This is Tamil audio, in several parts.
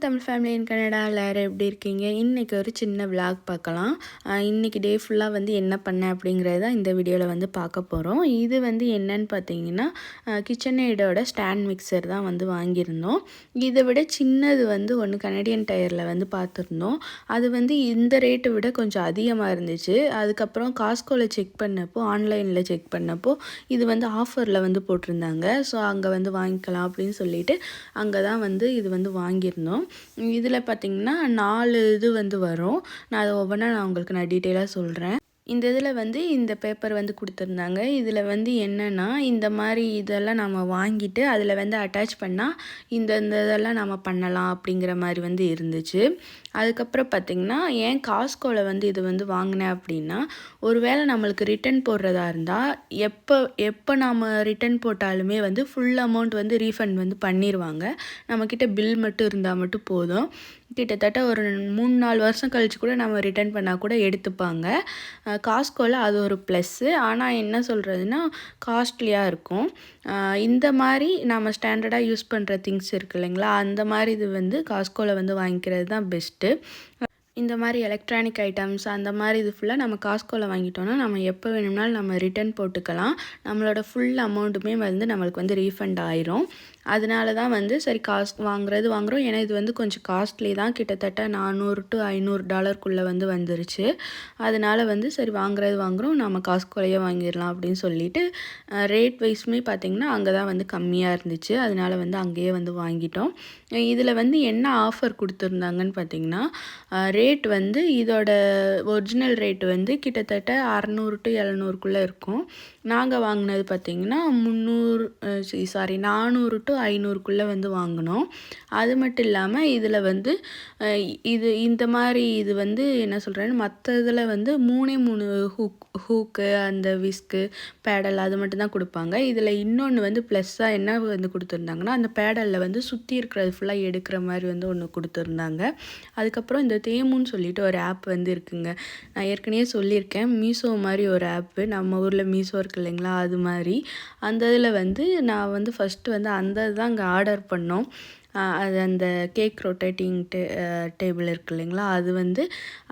தமிழ் ஃபேமிலி இன் கனடா எல்லாரும் எப்படி இருக்கீங்க? இன்றைக்கி ஒரு சின்ன விளாக் பார்க்கலாம். இன்றைக்கி டே ஃபுல்லாக வந்து என்ன பண்ணேன் அப்படிங்கிறது தான் இந்த வீடியோவில் வந்து பார்க்க போகிறோம். இது வந்து என்னன்னு பார்த்தீங்கன்னா கிச்சன்-எய்டோட ஸ்டாண்ட் மிக்சர் தான் வந்து வாங்கியிருந்தோம். இதை விட சின்னது வந்து ஒன்று கனடியன் டயரில் வந்து பார்த்துருந்தோம். அது வந்து இந்த ரேட்டை விட கொஞ்சம் அதிகமாக இருந்துச்சு. அதுக்கப்புறம் காஸ்கோவில் செக் பண்ணப்போ, ஆன்லைனில் செக் பண்ணப்போ இது வந்து ஆஃபரில் வந்து போட்டிருந்தாங்க. ஸோ அங்கே வந்து வாங்கிக்கலாம் அப்படின்னு சொல்லிட்டு அங்கே தான் வந்து இது வந்து வாங்கியிருந்தோம். இதில் பார்த்திங்கன்னா 4 இது வந்து வரும். நான் அதை ஒவ்வொன்றா நான் டீட்டெயிலாக சொல்கிறேன். இந்த இதில் வந்து இந்த பேப்பர் வந்து கொடுத்துருந்தாங்க. இதில் வந்து என்னென்னா இந்த மாதிரி இதெல்லாம் நம்ம வாங்கிட்டு அதில் வந்து அட்டாச் பண்ணால் இந்த இதெல்லாம் நம்ம பண்ணலாம் அப்படிங்கிற மாதிரி வந்து இருந்துச்சு. அதுக்கப்புறம் பார்த்திங்கன்னா ஏன் காஸ்கோவில் வந்து இது வந்து வாங்கினேன் அப்படின்னா, ஒரு வேளை நம்மளுக்கு ரிட்டன் போடுறதா இருந்தால் எப்போ நாம் ரிட்டன் போட்டாலுமே வந்து ஃபுல் அமௌண்ட் வந்து ரீஃபண்ட் வந்து பண்ணிடுவாங்க. நம்மக்கிட்ட பில் மட்டும் இருந்தால் மட்டும் போதும். கிட்டத்தட்ட ஒரு 3-4 வருஷம் கழித்து கூட நம்ம ரிட்டர்ன் பண்ணால் கூட எடுத்துப்பாங்க. காஸ்கோவில் அது ஒரு ப்ளஸ்ஸு. ஆனால் என்ன சொல்கிறதுனா காஸ்ட்லியாக இருக்கும். இந்த மாதிரி நம்ம ஸ்டாண்டர்டாக யூஸ் பண்ணுற திங்ஸ் இருக்குது இல்லைங்களா, அந்த மாதிரி இது வந்து காஸ்கோவில் வந்து வாங்கிக்கிறது தான் பெஸ்ட்டு. இந்த மாதிரி எலக்ட்ரானிக் ஐட்டம்ஸ் அந்த மாதிரி இது ஃபுல்லாக நம்ம காஸ்கோவில் வாங்கிட்டோன்னா நம்ம எப்போ வேணும்னாலும் நம்ம ரிட்டன் போட்டுக்கலாம். நம்மளோட ஃபுல் அமௌண்ட்டுமே வந்து நம்மளுக்கு வந்து ரீஃபண்ட் ஆயிரும். அதனால தான் வந்து சரி வாங்குறோம். ஏன்னா இது வந்து கொஞ்சம் காஸ்ட்லி தான். கிட்டத்தட்ட $400 to $500 வந்து வந்துருச்சு. அதனால் வந்து சரி வாங்குறோம், நம்ம காஸ்கோலையே வாங்கிடலாம் அப்படின்னு சொல்லிட்டு ரேட் வைஸுமே பார்த்திங்கன்னா அங்கே தான் வந்து கம்மியாக இருந்துச்சு. அதனால் வந்து அங்கேயே வந்து வாங்கிட்டோம். இதில் வந்து என்ன ஆஃபர் கொடுத்துருந்தாங்கன்னு பார்த்திங்கன்னா, ரேட் வந்து இதோட ஒரிஜினல் ரேட் வந்து கிட்டத்தட்ட $600 to $700 இருக்கும். நாங்கள் வாங்கினது பார்த்திங்கன்னா $400 to $500 வந்து வாங்கினோம். அது மட்டும் இல்லாமல் இதில் வந்து இந்த மாதிரி இது வந்து என்ன சொல்கிறேன்னு, மற்ற இதில் வந்து 3 ஹூக்கு அந்த விஸ்கு பேடல் அது மட்டும் தான் கொடுப்பாங்க. இதில் இன்னொன்று வந்து ப்ளஸ்ஸாக என்ன வந்து கொடுத்துருந்தாங்கன்னா, அந்த பேடலில் வந்து சுற்றி இருக்கிறது ஃபுல்லாக எடுக்கிற மாதிரி வந்து ஒன்று கொடுத்துருந்தாங்க. அதுக்கப்புறம் இந்த தேமுன்னு சொல்லிட்டு ஒரு ஆப் வந்து இருக்குங்க. நான் ஏற்கனவே சொல்லியிருக்கேன், மீஷோ மாதிரி ஒரு ஆப்பு. நம்ம ஊரில் மீஷோ இருக்குது இல்லைங்களா, அது மாதிரி. அந்த இதில் வந்து நான் வந்து ஃபஸ்ட்டு வந்து அந்த இதுதான் அங்கே ஆர்டர் பண்ணோம். அது அந்த கேக் ரொட்டேட்டிங் டேபிள் இருக்குது இல்லைங்களா, அது வந்து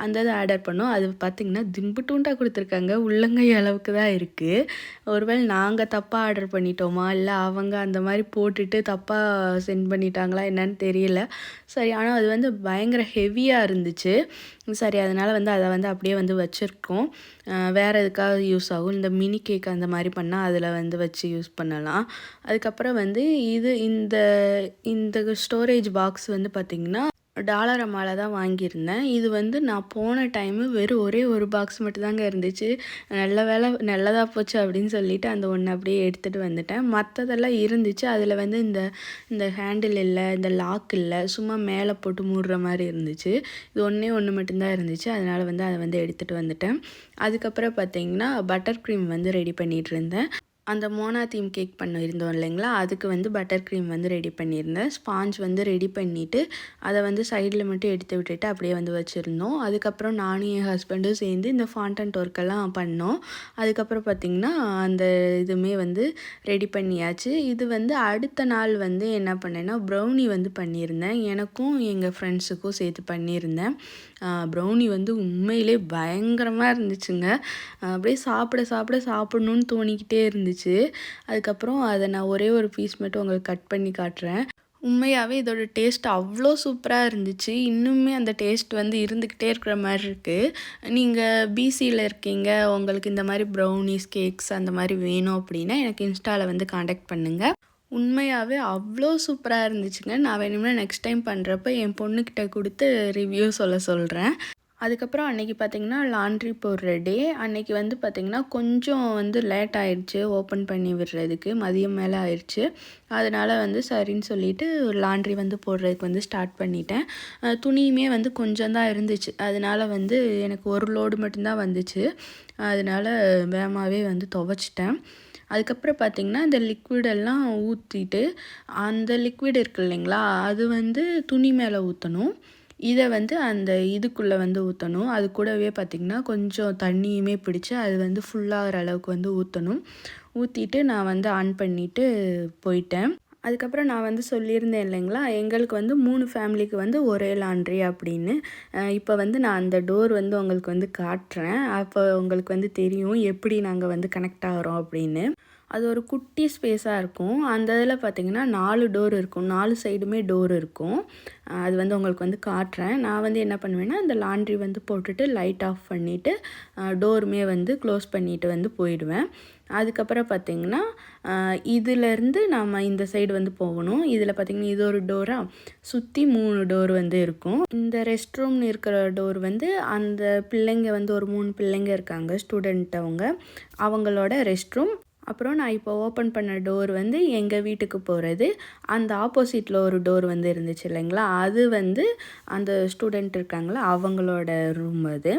அந்த இதை ஆர்டர் பண்ணோம். அது பார்த்திங்கன்னா திம்புட்டூண்டாக கொடுத்துருக்காங்க. உள்ளங்கை அளவுக்கு தான் இருக்குது. ஒருவேளை நாங்கள் தப்பாக ஆர்டர் பண்ணிட்டோமா, இல்லை அவங்க அந்த மாதிரி போட்டுட்டு தப்பாக சென்ட் பண்ணிட்டாங்களா என்னன்னு தெரியல. சரி, ஆனால் அது வந்து பயங்கர ஹெவியாக இருந்துச்சு. சரி, அதனால் வந்து அதை வந்து அப்படியே வந்து வச்சுருக்கோம். வேறு எதுக்காக யூஸ் ஆகும். இந்த மினி கேக் அந்த மாதிரி பண்ணால் அதில் வந்து வச்சு யூஸ் பண்ணலாம். அதுக்கப்புறம் வந்து இந்த ஸ்டோரேஜ் பாக்ஸ் வந்து பார்த்திங்கன்னா $1 தான் வாங்கியிருந்தேன். இது வந்து நான் போன டைமு வெறும் ஒரே ஒரு பாக்ஸ் மட்டும்தாங்க இருந்துச்சு. நல்ல வேலை நல்லதாக போச்சு அப்படின்னு சொல்லிட்டு அந்த ஒன்று அப்படியே எடுத்துகிட்டு வந்துட்டேன். மற்றதெல்லாம் இருந்துச்சு. அதில் வந்து இந்த ஹேண்டில் இல்லை, இந்த லாக் இல்லை, சும்மா மேலே போட்டு மூடுற மாதிரி இருந்துச்சு. இது ஒன்று மட்டும்தான் இருந்துச்சு. அதனால் வந்து அதை வந்து எடுத்துகிட்டு வந்துட்டேன். அதுக்கப்புறம் பார்த்திங்கன்னா பட்டர் க்ரீம் வந்து ரெடி பண்ணிகிட்டு இருந்தேன். அந்த மோனா தீம் கேக் பண்ணியிருந்தோம் இல்லைங்களா, அதுக்கு வந்து பட்டர் க்ரீம் வந்து ரெடி பண்ணியிருந்தேன். ஸ்பாஞ்ச் வந்து ரெடி பண்ணிவிட்டு அதை வந்து சைடில் மட்டும் எடுத்து விட்டுட்டு அப்படியே வந்து வச்சுருந்தோம். அதுக்கப்புறம் நானும் என் ஹஸ்பண்டும் சேர்ந்து இந்த ஃபாண்டன்ட் ஒர்க்கெல்லாம் பண்ணோம். அதுக்கப்புறம் பார்த்திங்கன்னா அந்த இதுவுமே வந்து ரெடி பண்ணியாச்சு. இது வந்து அடுத்த நாள் வந்து என்ன பண்ணேன்னா ப்ரௌனி வந்து பண்ணியிருந்தேன். எனக்கும் எங்கள் ஃப்ரெண்ட்ஸுக்கும் சேர்த்து பண்ணியிருந்தேன். ப்ரௌனி வந்து உண்மையிலே பயங்கரமாக இருந்துச்சுங்க. அப்படியே சாப்பிடணுன்னு தோணிக்கிட்டே இருந்துச்சு. அதுக்கப்புறம் அதை நான் ஒரே ஒரு பீஸ் மட்டும் உங்களுக்கு கட் பண்ணி காட்டுறேன். உண்மையாகவே இதோட டேஸ்ட் அவ்வளோ சூப்பராக இருந்துச்சு. இன்னுமே அந்த டேஸ்ட் வந்து இருந்துக்கிட்டே இருக்கிற மாதிரி இருக்குது. நீங்கள் பிசியில் இருக்கீங்க, உங்களுக்கு இந்த மாதிரி ப்ரௌனிஸ் கேக்ஸ் அந்த மாதிரி வேணும் அப்படின்னா எனக்கு இன்ஸ்டாவில் வந்து காண்டாக்ட் பண்ணுங்கள். உண்மையாகவே அவ்வளோ சூப்பராக இருந்துச்சுங்க. நான் வேணும்னா நெக்ஸ்ட் டைம் பண்ணுறப்ப என் பொண்ணுக்கிட்ட கொடுத்து ரிவ்யூ சொல்கிறேன். அதுக்கப்புறம் அன்றைக்கி பார்த்திங்கன்னா லாண்ட்ரி போடுற டே. அன்றைக்கி வந்து பார்த்திங்கன்னா கொஞ்சம் வந்து லேட் ஆகிடுச்சு ஓப்பன் பண்ணி விடுறதுக்கு. மதியம் மேலே ஆயிடுச்சு. அதனால் வந்து சரின்னு சொல்லிவிட்டு லாண்ட்ரி வந்து போடுறதுக்கு வந்து ஸ்டார்ட் பண்ணிட்டேன். துணியுமே வந்து கொஞ்சம் தான் இருந்துச்சு. அதனால் வந்து எனக்கு ஒரு லோடு மட்டும்தான் வந்துச்சு. அதனால் வேகமாகவே வந்து துவைச்சிட்டேன். அதுக்கப்புறம் பார்த்திங்கன்னா இந்த லிக்விடெல்லாம் ஊற்றிட்டு, அந்த லிக்விட் இருக்குது இல்லைங்களா, அது வந்து துணி மேலே ஊற்றணும். இதை வந்து அந்த இதுக்குள்ளே வந்து ஊற்றணும். அது கூடவே பார்த்திங்கன்னா கொஞ்சம் தண்ணியுமே பிடிச்சி அது வந்து ஃபுல்லாகிற அளவுக்கு வந்து ஊற்றணும். ஊற்றிட்டு நான் வந்து ஆன் பண்ணிவிட்டு போயிட்டேன். அதுக்கப்புறம் நான் வந்து சொல்லியிருந்தேன் இல்லைங்களா, எங்களுக்கு வந்து 3 ஃபேமிலிக்கு வந்து ஒரே லாண்ட்ரி அப்படின்னு. இப்போ வந்து நான் அந்த டோர் வந்து உங்களுக்கு வந்து காட்டுறேன். அப்போ உங்களுக்கு வந்து தெரியும் எப்படி நாங்கள் வந்து கனெக்ட் ஆகிறோம் அப்படின்னு. அது ஒரு குட்டி ஸ்பேஸாக இருக்கும். அந்த இதில் பார்த்திங்கன்னா 4 டோர் இருக்கும். 4 சைடுமே டோர் இருக்கும். அது வந்து உங்களுக்கு வந்து காட்டுறேன். நான் வந்து என்ன பண்ணுவேன்னா, அந்த லாண்ட்ரி வந்து போட்டுட்டு லைட் ஆஃப் பண்ணிவிட்டு டோருமே வந்து க்ளோஸ் பண்ணிவிட்டு வந்து போயிடுவேன். அதுக்கப்புறம் பார்த்திங்கன்னா இதிலேருந்து நம்ம இந்த சைடு வந்து போகணும். இதில் பார்த்திங்கன்னா இது ஒரு டோரா, சுற்றி 3 டோர் வந்து இருக்கும். இந்த ரெஸ்ட் ரூம்னு இருக்கிற டோர் வந்து அந்த பிள்ளைங்க வந்து ஒரு 3 பிள்ளைங்க இருக்காங்க, ஸ்டூடெண்ட் அவங்களோட ரெஸ்ட் ரூம். அப்புறம் நான் இப்போ ஓப்பன் பண்ண டோர் வந்து எங்கள் வீட்டுக்கு போகிறது. அந்த ஆப்போசிட்டில் ஒரு டோர் வந்து இருந்துச்சு இல்லைங்களா, அது வந்து அந்த ஸ்டூடெண்ட் இருக்காங்களா அவங்களோட ரூம் அது.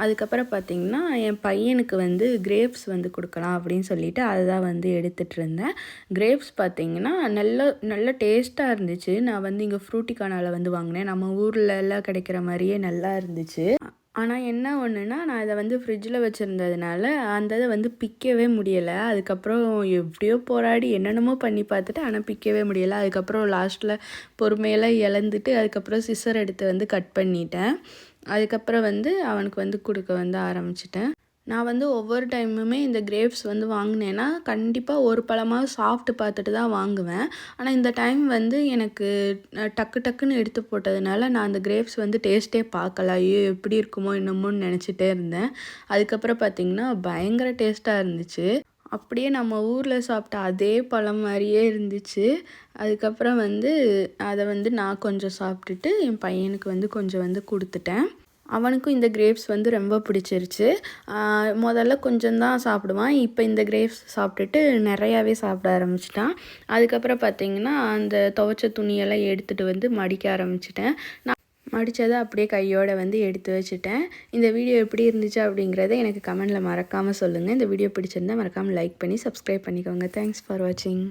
அதுக்கப்புறம் பார்த்திங்கன்னா என் பையனுக்கு வந்து கிரேப்ஸ் வந்து கொடுக்கலாம் அப்படின்னு சொல்லிட்டு அதுதான் வந்து எடுத்துகிட்டு இருந்தேன். கிரேப்ஸ் பார்த்திங்கன்னா நல்ல டேஸ்ட்டாக இருந்துச்சு. நான் வந்து இங்கே ஃப்ரூட்டிகானாவில் வந்து வாங்கினேன். நம்ம ஊரில் எல்லாம் கிடைக்கிற மாதிரியே நல்லா இருந்துச்சு. ஆனால் என்ன ஒன்றுனா, நான் இதை வந்து ஃப்ரிட்ஜில் வச்சுருந்ததுனால அந்த இதை வந்து பிக்கவே முடியலை. அதுக்கப்புறம் எப்படியோ போராடி என்னென்னமோ பண்ணி பார்த்துட்டு, ஆனால் பிக்கவே முடியலை. அதுக்கப்புறம் லாஸ்ட்டில் பொறுமையெல்லாம் இழந்துட்டு அதுக்கப்புறம் சிசர் எடுத்து வந்து கட் பண்ணிட்டேன். அதுக்கப்புறம் வந்து அவனுக்கு வந்து கொடுக்க வந்து ஆரம்பிச்சிட்டேன். நான் வந்து ஒவ்வொரு டைமுமே இந்த கிரேப்ஸ் வந்து வாங்கினேன்னா கண்டிப்பாக ஒரு பழமாக சாப்பிட்டு பார்த்துட்டு தான் வாங்குவேன். ஆனால் இந்த டைம் வந்து எனக்கு டக்கு டக்குன்னு எடுத்து போட்டதுனால நான் அந்த கிரேப்ஸ் வந்து டேஸ்ட்டே பார்க்கல. ஐயோ எப்படி இருக்குமோ என்னமோன்னு நினச்சிட்டே இருந்தேன். அதுக்கப்புறம் பார்த்திங்கன்னா பயங்கர டேஸ்ட்டாக இருந்துச்சு. அப்படியே நம்ம ஊரில் சாப்பிட்ட அதே பழம் மாதிரியே இருந்துச்சு. அதுக்கப்புறம் வந்து அதை வந்து நான் கொஞ்சம் சாப்பிட்டுட்டு என் பையனுக்கு வந்து கொஞ்சம் வந்து கொடுத்துட்டேன். அவனுக்கும் இந்த கிரேப்ஸ் வந்து ரொம்ப பிடிச்சிருச்சு. முதல்ல கொஞ்சம் தான் சாப்பிடுவான். இப்போ இந்த கிரேப்ஸ் சாப்பிட்டுட்டு நிறையாவே சாப்பிட ஆரம்பிச்சிட்டான். அதுக்கப்புறம் பார்த்திங்கன்னா அந்த துவைச்ச துணியெல்லாம் எடுத்துகிட்டு வந்து மடிக்க ஆரம்பிச்சிட்டேன். நான் மடித்ததை அப்படியே கையோடு வந்து எடுத்து வச்சுட்டேன். இந்த வீடியோ எப்படி இருந்துச்சு அப்படிங்கிறத எனக்கு கமெண்டில் மறக்காமல் சொல்லுங்கள். இந்த வீடியோ பிடிச்சிருந்தால் மறக்காமல் லைக் பண்ணி சப்ஸ்கிரைப் பண்ணிக்கோங்க. தேங்க்ஸ் ஃபார் வாட்சிங்.